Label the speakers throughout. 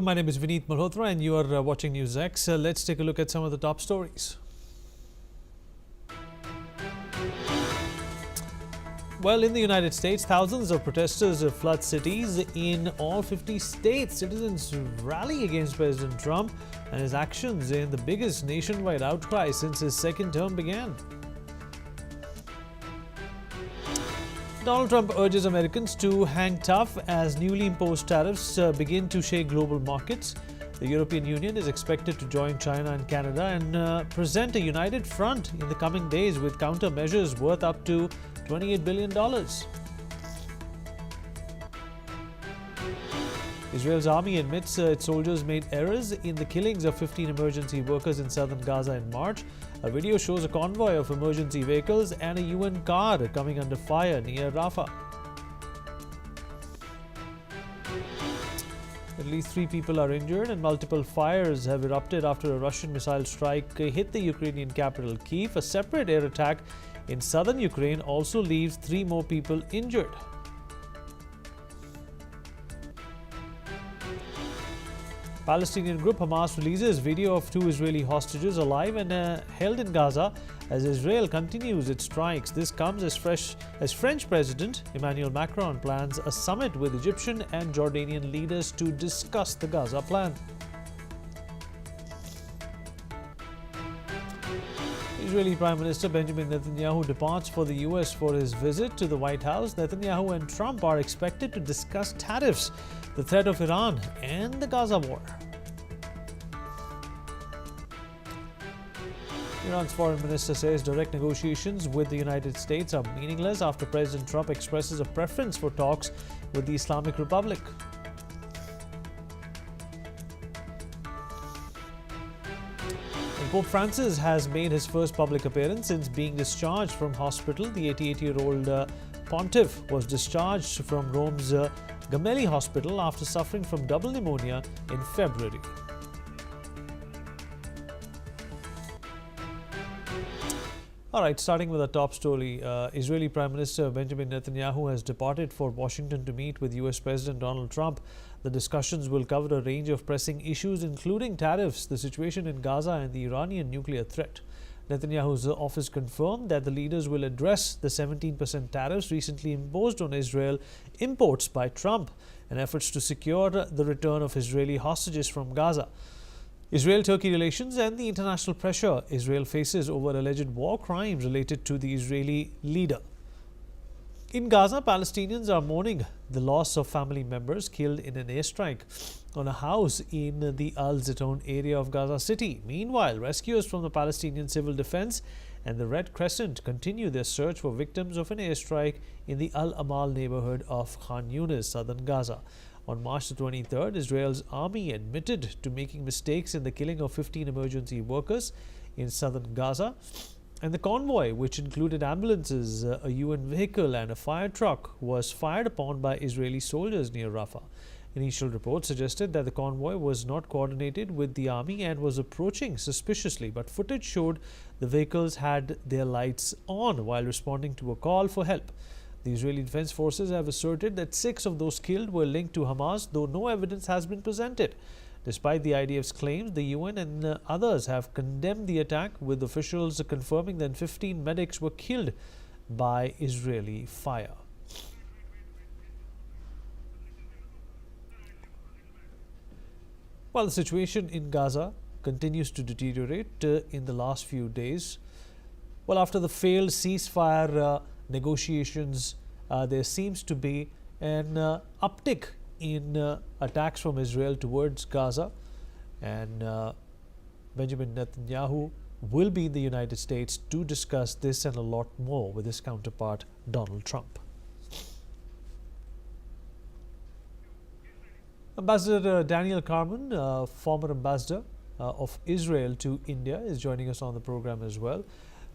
Speaker 1: My name is Vineet Malhotra and you are watching NewsX. Let's take a look at some of the top stories. Well, in the United States, thousands of protesters flood cities in all 50 states. Citizens rally against President Trump and his actions in the biggest nationwide outcry since his second term began. Donald Trump urges Americans to hang tough as newly imposed tariffs begin to shake global markets. The European Union is expected to join China and Canada and present a united front in the coming days with countermeasures worth up to $28 billion. Israel's army admits its soldiers made errors in the killings of 15 emergency workers in southern Gaza in March. A video shows a convoy of emergency vehicles and a UN car coming under fire near Rafah. At least 3 people are injured and multiple fires have erupted after a Russian missile strike hit the Ukrainian capital Kyiv. A separate air attack in southern Ukraine also leaves 3 more people injured. Palestinian group Hamas releases video of 2 Israeli hostages alive and held in Gaza as Israel continues its strikes. This comes as French President Emmanuel Macron plans a summit with Egyptian and Jordanian leaders to discuss the Gaza plan. Israeli Prime Minister Benjamin Netanyahu departs for the US for his visit to the White House. Netanyahu and Trump are expected to discuss tariffs, the threat of Iran, and the Gaza war. Iran's foreign minister says direct negotiations with the United States are meaningless after President Trump expresses a preference for talks with the Islamic Republic. Pope Francis has made his first public appearance since being discharged from hospital. The 88-year-old pontiff was discharged from Rome's Gemelli Hospital after suffering from double pneumonia in February. All right, starting with our top story, Israeli Prime Minister Benjamin Netanyahu has departed for Washington to meet with US President Donald Trump. The discussions will cover a range of pressing issues, including tariffs, the situation in Gaza, and the Iranian nuclear threat. Netanyahu's office confirmed that the leaders will address the 17% tariffs recently imposed on Israel imports by Trump and efforts to secure the return of Israeli hostages from Gaza. Israel-Turkey relations and the international pressure Israel faces over alleged war crimes related to the Israeli leader. In Gaza, Palestinians are mourning the loss of family members killed in an airstrike on a house in the Al Zitoun area of Gaza City. Meanwhile, rescuers from the Palestinian Civil Defense and the Red Crescent continue their search for victims of an airstrike in the Al Amal neighborhood of Khan Yunis, southern Gaza. On March the 23rd, Israel's army admitted to making mistakes in the killing of 15 emergency workers in southern Gaza. And the convoy, which included ambulances, a UN vehicle and a fire truck, was fired upon by Israeli soldiers near Rafah. Initial reports suggested that the convoy was not coordinated with the army and was approaching suspiciously, but footage showed the vehicles had their lights on while responding to a call for help. The Israeli Defense Forces have asserted that 6 of those killed were linked to Hamas, though no evidence has been presented. Despite the IDF's claims, the UN and others have condemned the attack, with officials confirming that 15 medics were killed by Israeli fire. While the situation in Gaza continues to deteriorate in the last few days, well, after the failed ceasefire negotiations, there seems to be an uptick in attacks from Israel towards Gaza, and Benjamin Netanyahu will be in the United States to discuss this and a lot more with his counterpart Donald Trump. Ambassador Daniel Carman, former ambassador of Israel to India, is joining us on the program as well.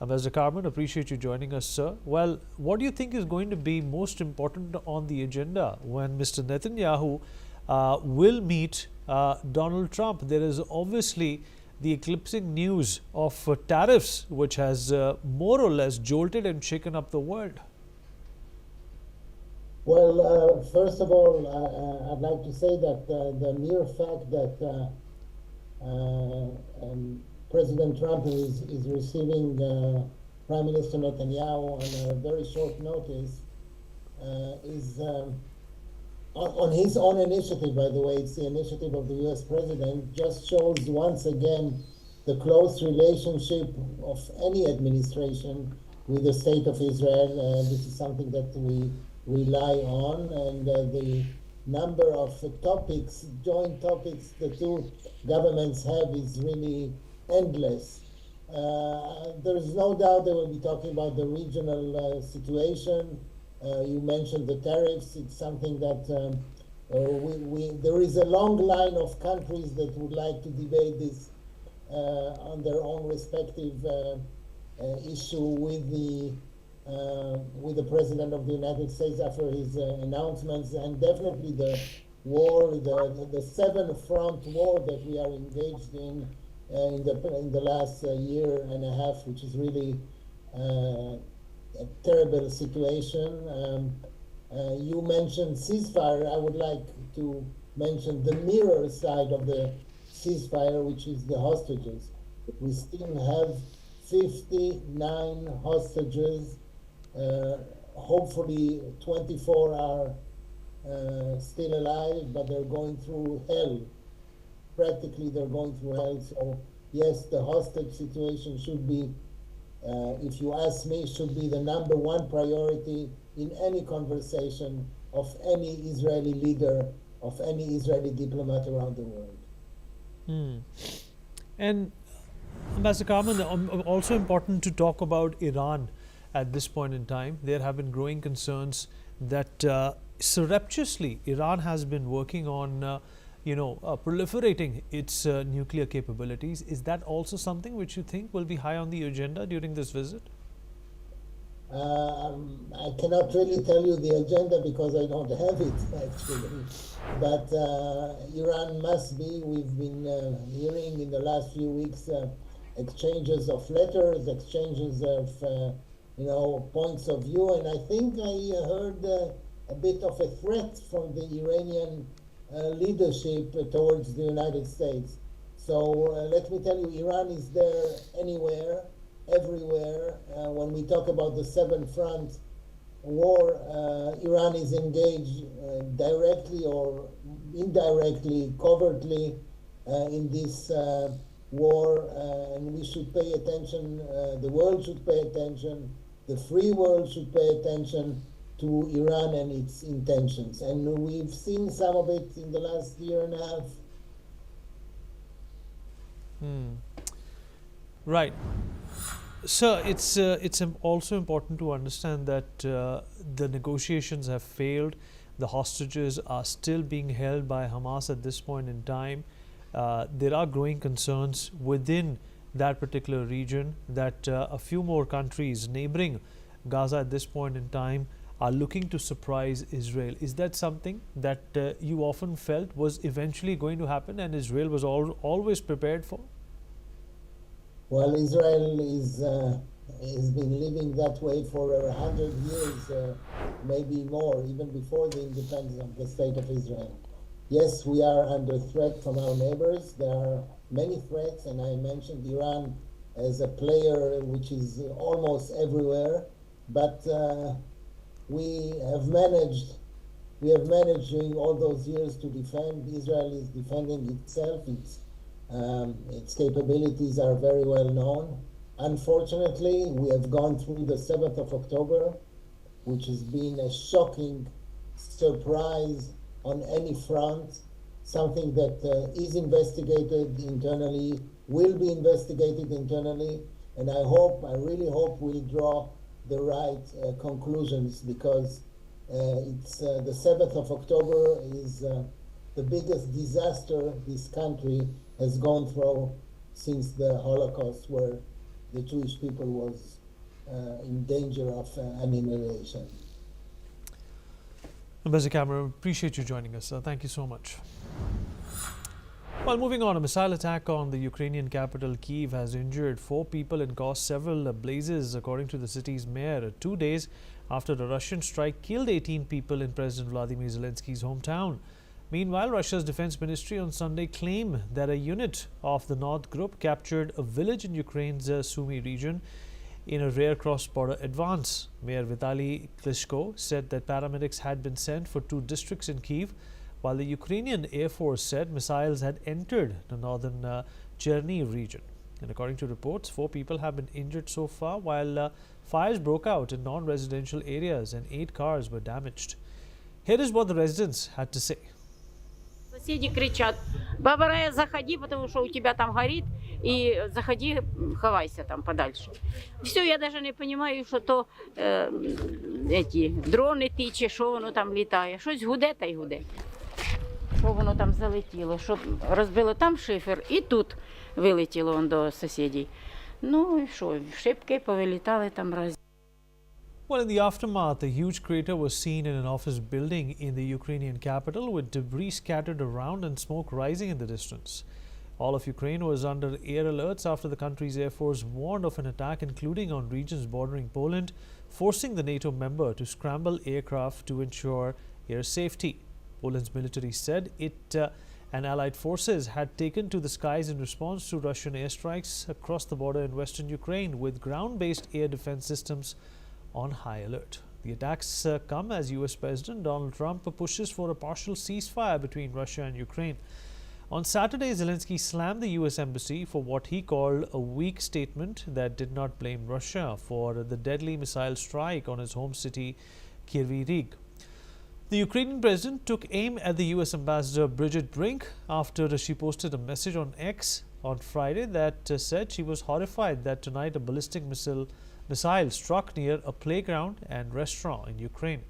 Speaker 1: Ambassador Carman, appreciate you joining us, sir. Well, what do you think is going to be most important on the agenda when Mr. Netanyahu will meet Donald Trump? There is obviously the eclipsing news of tariffs, which has more or less jolted and shaken up the world.
Speaker 2: Well, first of all, I'd like to say that the mere fact that President Trump is receiving Prime Minister Netanyahu on a very short notice is on his own initiative, by the way. It's the initiative of the US president, just shows once again the close relationship of any administration with the state of Israel. This is something that we rely on, and the number of topics, joint topics, the two governments have is really endless. There is no doubt they will be talking about the regional situation. You mentioned the tariffs. It's something that there is a long line of countries that would like to debate this on their own respective issue with the President of the United States after his announcements, and definitely the war, the seven front war that we are engaged in the last year and a half, which is really a terrible situation. You mentioned ceasefire. I would like to mention the mirror side of the ceasefire, which is the hostages. We still have 59 hostages. Hopefully 24 are still alive, but they're going through hell. Practically, they're going through hell. So yes, the hostage situation should be, if you ask me, should be the number one priority in any conversation of any Israeli leader, of any Israeli diplomat around the world.
Speaker 1: And Ambassador Karman, also important to talk about Iran at this point in time. There have been growing concerns that surreptitiously Iran has been working on proliferating its nuclear capabilities. Is that also something which you think will be high on the agenda during this visit?
Speaker 2: I cannot really tell you the agenda because I don't have it actually. But Iran must be. We've been hearing in the last few weeks exchanges of letters, exchanges of points of view, and I think I heard a bit of a threat from the Iranian leadership towards the United States. So let me tell you, Iran is there anywhere, everywhere. When we talk about the seven front war, Iran is engaged directly or indirectly, covertly in this war, and we should pay attention. The world should pay attention. The free world should pay attention to Iran and its intentions. And we've seen some of it in the last year and a half.
Speaker 1: Right. So it's also important to understand that the negotiations have failed. The hostages are still being held by Hamas at this point in time. There are growing concerns within that particular region that a few more countries neighboring Gaza at this point in time are looking to surprise Israel. Is that something that you often felt was eventually going to happen and Israel was always prepared for?
Speaker 2: Well, Israel has been living that way for 100 years, maybe more, even before the independence of the State of Israel. Yes, we are under threat from our neighbors. There are many threats, and I mentioned Iran as a player which is almost everywhere. But we have managed during all those years to defend. Israel is defending itself. Its capabilities are very well known. Unfortunately, we have gone through the 7th of October, which has been a shocking surprise on any front, something that is investigated internally, will be investigated internally, and I really hope we'll draw the right conclusions, because it's the 7th of October is the biggest disaster this country has gone through since the Holocaust, where the Jewish people was in danger of annihilation.
Speaker 1: Ambassador Cameron, appreciate you joining us. Thank you so much. Well, moving on, a missile attack on the Ukrainian capital Kyiv has injured 4 people and caused several blazes, according to the city's mayor, 2 days after a Russian strike killed 18 people in President Vladimir Zelensky's hometown. Meanwhile, Russia's defense ministry on Sunday claimed that a unit of the North Group captured a village in Ukraine's Sumy region in a rare cross-border advance. Mayor Vitaly Klitschko said that paramedics had been sent for 2 districts in Kyiv, while the Ukrainian Air Force said missiles had entered the northern Chernihiv region. And according to reports, 4 people have been injured so far, while fires broke out in non-residential areas and 8 cars were damaged. Here is what the residents had to say.
Speaker 3: Соседи кричат: баба Рая, заходи, потому что у тебя там горит, и заходи, ховайся там подальше. Все, я даже не понимаю, що то эти дрони ті, чи що воно там літає. Щось гуде та й гуде. Що воно там залетіло, що розбило там шифер, і тут вилетіло он до сусідів. Ну і що, шибки повилітали там раз.
Speaker 1: Well, in the aftermath, a huge crater was seen in an office building in the Ukrainian capital, with debris scattered around and smoke rising in the distance. All of Ukraine was under air alerts after the country's air force warned of an attack, including on regions bordering Poland, forcing the NATO member to scramble aircraft to ensure air safety. Poland's military said it and allied forces had taken to the skies in response to Russian airstrikes across the border in western Ukraine, with ground-based air defense systems on high alert. The attacks come as US President Donald Trump pushes for a partial ceasefire between Russia and Ukraine. On Saturday, Zelensky slammed the US embassy for what he called a weak statement that did not blame Russia for the deadly missile strike on his home city, Kryvyi Rih. The Ukrainian president took aim at the US ambassador Bridget Brink after she posted a message on X on Friday that said she was horrified that tonight a ballistic missile struck near a playground and restaurant in Ukraine.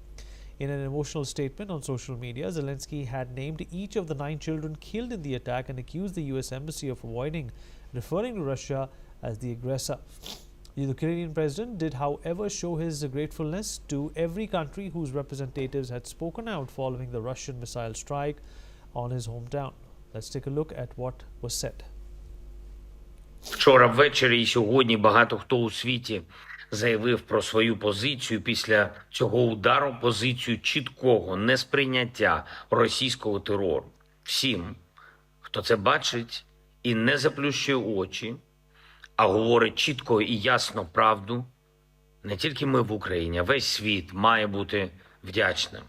Speaker 1: In an emotional statement on social media, Zelensky had named each of the 9 children killed in the attack and accused the US embassy of avoiding referring to Russia as the aggressor. The Ukrainian president did, however, show his gratefulness to every country whose representatives had spoken out following the Russian missile strike on his hometown. Let's take a look at what was said.
Speaker 4: Вчора ввечері і сьогодні багато хто у світі заявив про свою позицію після цього удару, позицію чіткого несприйняття російського терору. Всім, хто це бачить і не заплющує очі, а говорить чітко і ясно правду, не тільки ми в Україні, а весь світ має бути вдячним.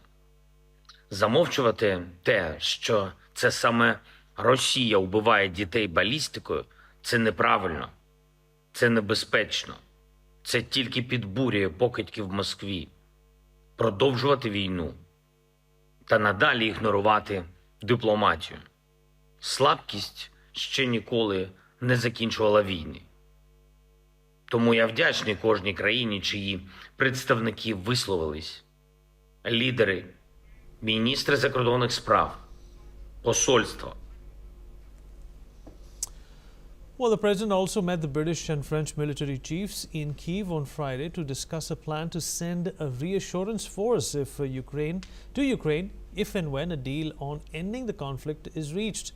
Speaker 4: Замовчувати те, що це саме Росія вбиває дітей балістикою, це неправильно, це небезпечно, це тільки підбурює покидьки в Москві. Продовжувати війну та надалі ігнорувати дипломатію. Слабкість ще ніколи не закінчувала війни. Тому я вдячний кожній країні, чиї представники висловились. Лідери, міністри закордонних справ, посольства.
Speaker 1: Well, the president also met the British and French military chiefs in Kyiv on Friday to discuss a plan to send a reassurance force to Ukraine if and when a deal on ending the conflict is reached.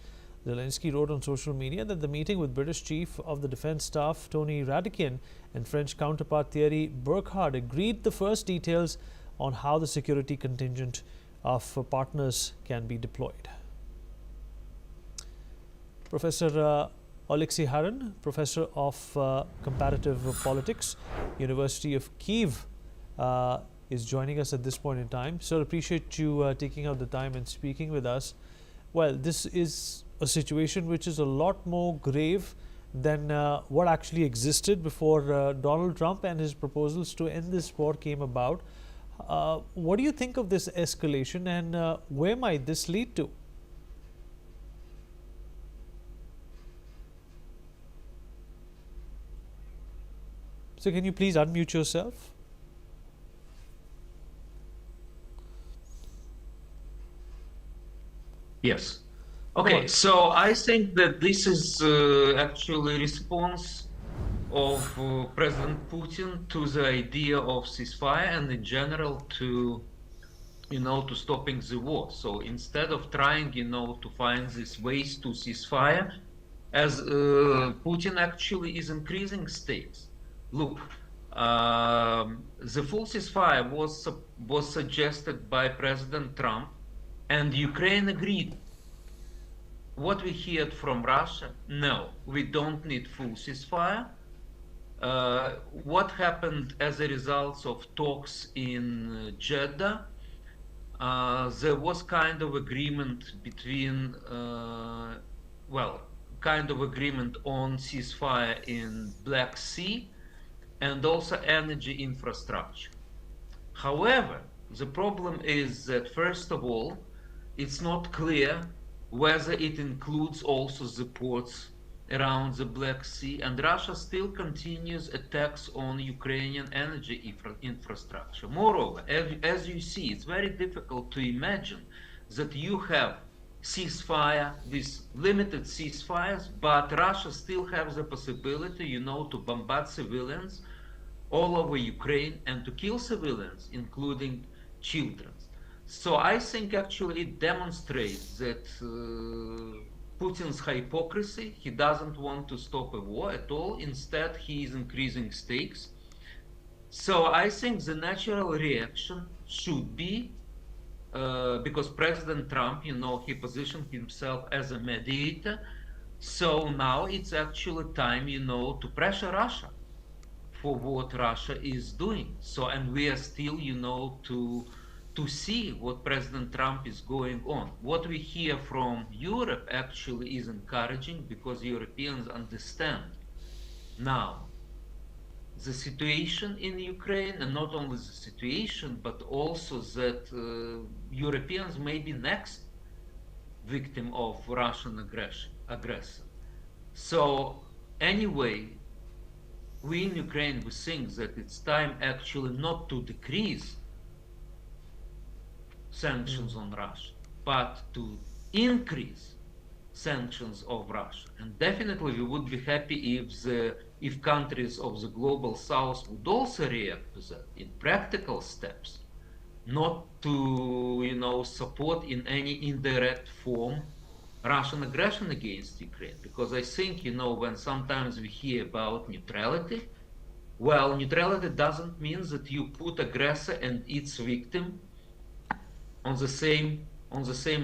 Speaker 1: Zelensky wrote on social media that the meeting with British Chief of the Defence Staff Tony Radakian and French counterpart Thierry Burkhardt agreed the first details on how the security contingent of partners can be deployed. Professor Alexei Haran, Professor of Comparative Politics, University of Kyiv, is joining us at this point in time. Sir, appreciate you taking out the time and speaking with us. Well, this is a situation which is a lot more grave than what actually existed before Donald Trump and his proposals to end this war came about. What do you think of this escalation, and where might this lead to? So can you please unmute yourself?
Speaker 5: Yes. Okay, so I think that this is actually a response of President Putin to the idea of ceasefire and in general to, to stopping the war. So instead of trying, to find these ways to ceasefire, as Putin actually is increasing stakes. Look, The full ceasefire was suggested by President Trump, and Ukraine agreed. What we heard from Russia, no, we don't need full ceasefire. What happened as a result of talks in Jeddah? There was kind of agreement between, kind of agreement on ceasefire in Black Sea and also energy infrastructure. However, the problem is that, first of all, it's not clear whether it includes also the ports around the Black Sea, and Russia still continues attacks on Ukrainian energy infrastructure. Moreover, as you see, it's very difficult to imagine that you have ceasefire, these limited ceasefires, but Russia still has the possibility, to bombard civilians all over Ukraine and to kill civilians, including children. So I think actually it demonstrates that Putin's hypocrisy. He doesn't want to stop a war at all. Instead, he is increasing stakes. So I think the natural reaction should be, because President Trump, he positioned himself as a mediator. So now it's actually time, to pressure Russia for what Russia is doing. So, and we are still, to see what President Trump is going on. What we hear from Europe actually is encouraging, because Europeans understand now the situation in Ukraine, and not only the situation, but also that Europeans may be next victim of Russian aggressor. So anyway, we in Ukraine, we think that it's time actually not to decrease sanctions on Russia, but to increase sanctions of Russia. And definitely we would be happy if countries of the global south would also react to that in practical steps, not to support in any indirect form Russian aggression against Ukraine. Because I think, when sometimes we hear about neutrality, well, neutrality doesn't mean that you put aggressor and its victim on the same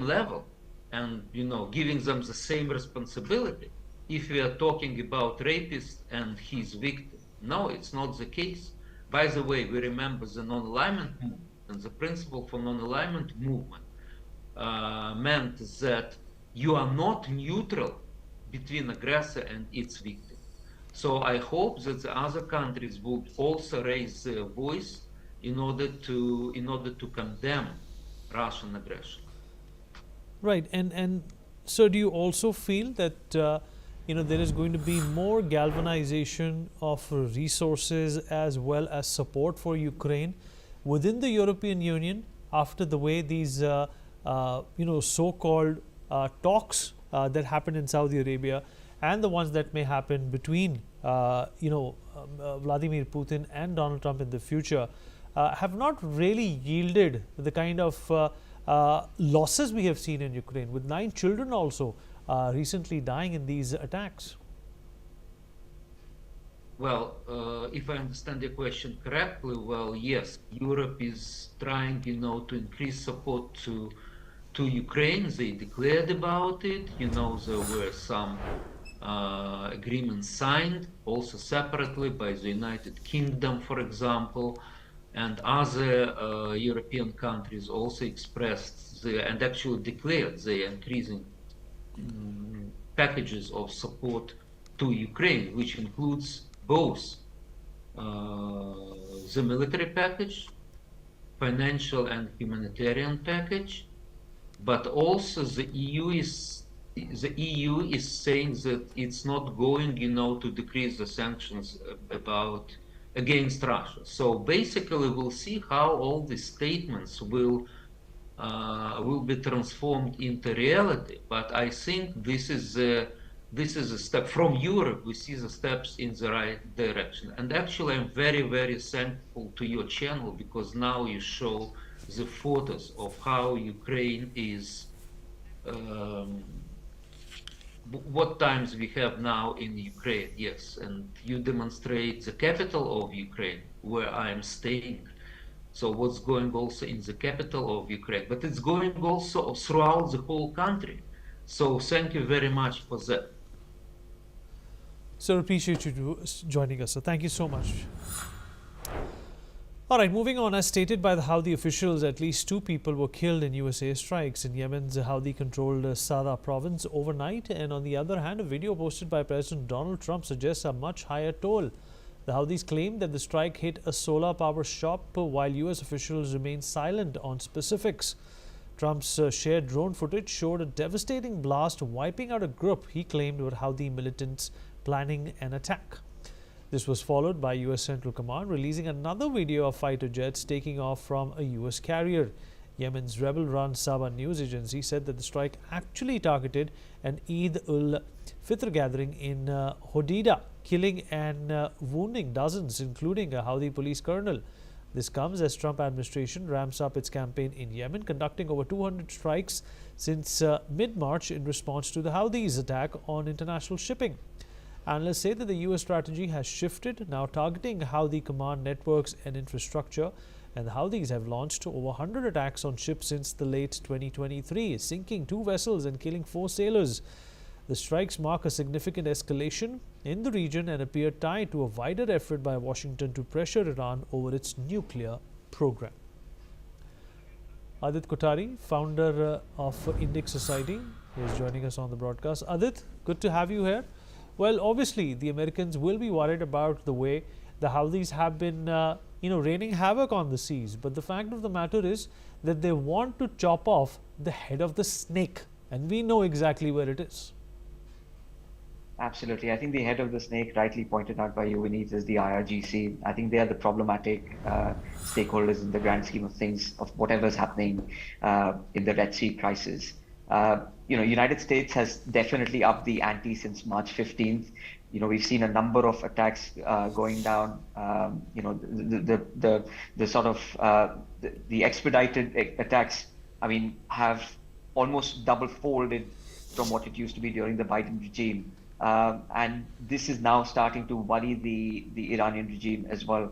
Speaker 5: level and giving them the same responsibility. If we are talking about rapist and his victim, no, it's not the case. By the way, we remember the non-alignment movement, and the principle for non-alignment movement meant that you are not neutral between aggressor and its victim. So I hope that the other countries will also raise their voice in order to condemn Russian aggression.
Speaker 1: Right, and so do you also feel that there is going to be more galvanization of resources as well as support for Ukraine within the European Union after the way these so-called talks that happened in Saudi Arabia and the ones that may happen between Vladimir Putin and Donald Trump in the future have not really yielded the kind of losses we have seen in Ukraine, with 9 children also recently dying in these attacks?
Speaker 5: Well, if I understand your question correctly, well, yes, Europe is trying, to increase support to Ukraine. They declared about it. There were some agreements signed, also separately by the United Kingdom, for example, and other European countries also expressed and actually declared their increasing packages of support to Ukraine, which includes both the military package, financial and humanitarian package, but also the EU is saying that it's not going, to decrease the sanctions against Russia. So basically, we'll see how all these statements will be transformed into reality. But I think this is a step from Europe. We see the steps in the right direction. And actually, I'm very, very thankful to your channel, because now you show the photos of how Ukraine is what times we have now in Ukraine, yes, and you demonstrate the capital of Ukraine, where I am staying. So what's going also in the capital of Ukraine, but it's going also throughout the whole country. So thank you very much for that.
Speaker 1: Sir, appreciate you joining us. So thank you so much. All right, moving on. As stated by the Houthi officials, at least 2 people were killed in US airstrikes in Yemen's Houthi-controlled Sada province overnight. And on the other hand, a video posted by President Donald Trump suggests a much higher toll. The Houthis claim that the strike hit a solar power shop, while US officials remain silent on specifics. Trump's shared drone footage showed a devastating blast wiping out a group he claimed were Houthi militants planning an attack. This was followed by US Central Command releasing another video of fighter jets taking off from a US carrier. Yemen's rebel-run Saba news agency said that the strike actually targeted an Eid-ul-Fitr gathering in Hodeidah, killing and wounding dozens, including a Houthi police colonel. This comes as Trump administration ramps up its campaign in Yemen, conducting over 200 strikes since mid-March in response to the Houthis' attack on international shipping. Analysts say that the US strategy has shifted, now targeting Houthi command networks and infrastructure, and the Houthis have launched over 100 attacks on ships since the late 2023, sinking 2 vessels and killing 4 sailors. The strikes mark a significant escalation in the region and appear tied to a wider effort by Washington to pressure Iran over its nuclear program. Adit Kothari, founder of Indic Society, is joining us on the broadcast. Adit, good to have you here. Well, obviously, the Americans will be worried about the way the Houthis have been, raining havoc on the seas. But the fact of the matter is that they want to chop off the head of the snake, and we know exactly where it is.
Speaker 6: Absolutely. I think the head of the snake, rightly pointed out by you, Vineet, is the IRGC. I think they are the problematic stakeholders in the grand scheme of things, of whatever's happening in the Red Sea crisis. United States has definitely upped the ante since March 15th. We've seen a number of attacks going down. The sort of the expedited attacks, have almost double folded from what it used to be during the Biden regime. And this is now starting to worry the Iranian regime as well.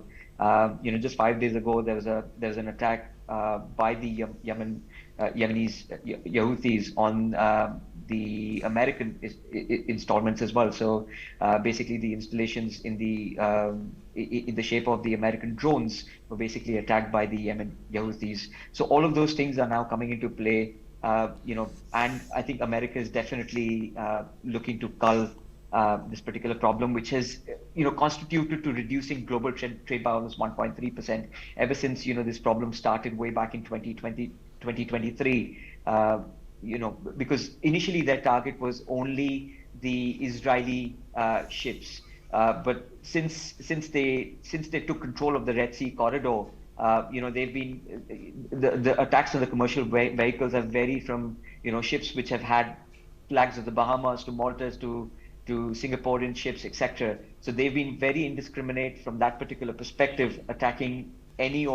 Speaker 6: Just 5 days ago, there was an attack by the Yemenis Houthis on the American installments as well. So basically, the installations in the shape of the American drones were basically attacked by the Yemen Houthis. So all of those things are now coming into play. And I think America is definitely looking to cull this particular problem, which has, constituted to reducing global trade by almost 1.3% ever since, this problem started way back in 2023. Because initially their target was only the Israeli ships, but since they took control of the Red Sea corridor, they've been the attacks on the commercial vehicles have varied from ships which have had flags of the Bahamas to Maltas to Singaporean ships, etc. So they've been very indiscriminate from that particular perspective, attacking any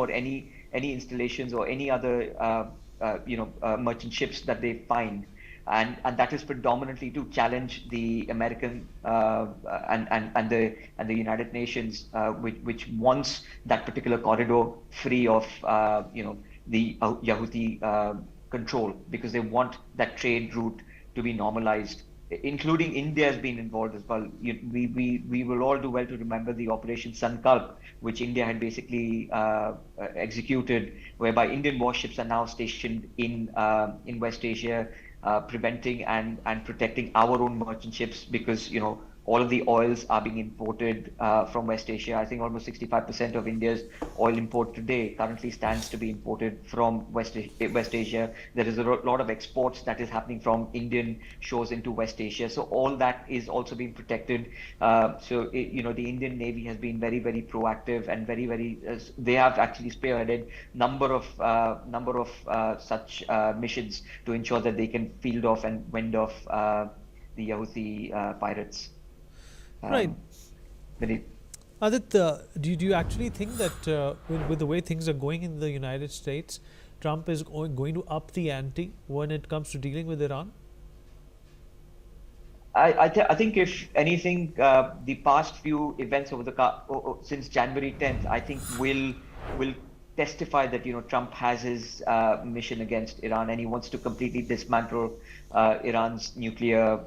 Speaker 6: installations or any other merchant ships that they find. And that is predominantly to challenge the American and the United Nations, which wants that particular corridor free of the Houthi control, because they want that trade route to be normalized, including India has been involved as well. We will all do well to remember the Operation Sankalp, which India had basically executed, whereby Indian warships are now stationed in West Asia, preventing and protecting our own merchant ships, because all of the oils are being imported from West Asia. I think almost 65% of India's oil import today currently stands to be imported from West Asia. There is a lot of exports that is happening from Indian shores into West Asia. So all that is also being protected. The Indian Navy has been very, very proactive and very, they have actually spearheaded number of such missions to ensure that they can field off and fend off the Houthi pirates.
Speaker 1: Right. Adit, do you actually think that with the way things are going in the United States, Trump is going to up the ante when it comes to dealing with Iran?
Speaker 6: I think if anything, the past few events over since January 10th, I think will testify that Trump has his mission against Iran, and he wants to completely dismantle Iran's nuclear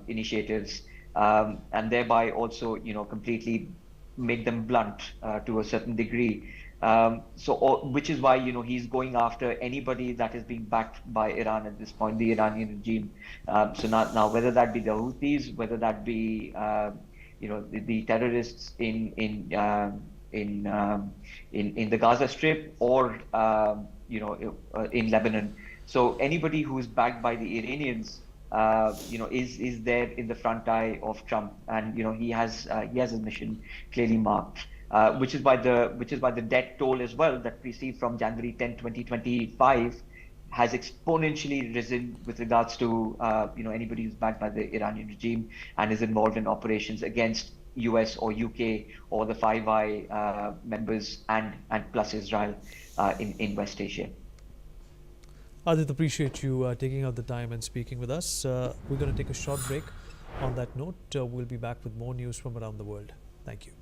Speaker 6: initiatives, and thereby also completely make them blunt to a certain degree. Which is why he's going after anybody that is being backed by Iran at this point, the Iranian regime. So now whether that be the Houthis, whether that be the terrorists in the Gaza Strip, or in Lebanon. So anybody who is backed by the Iranians, is there in the front eye of Trump, and he has his mission clearly marked. Which is why the death toll as well that we see from January 10, 2025 has exponentially risen with regards to anybody who's backed by the Iranian regime and is involved in operations against US or UK or the Five Eye members and plus Israel in West Asia.
Speaker 1: Adit, appreciate you taking out the time and speaking with us. We're going to take a short break. On that note, we'll be back with more news from around the world. Thank you.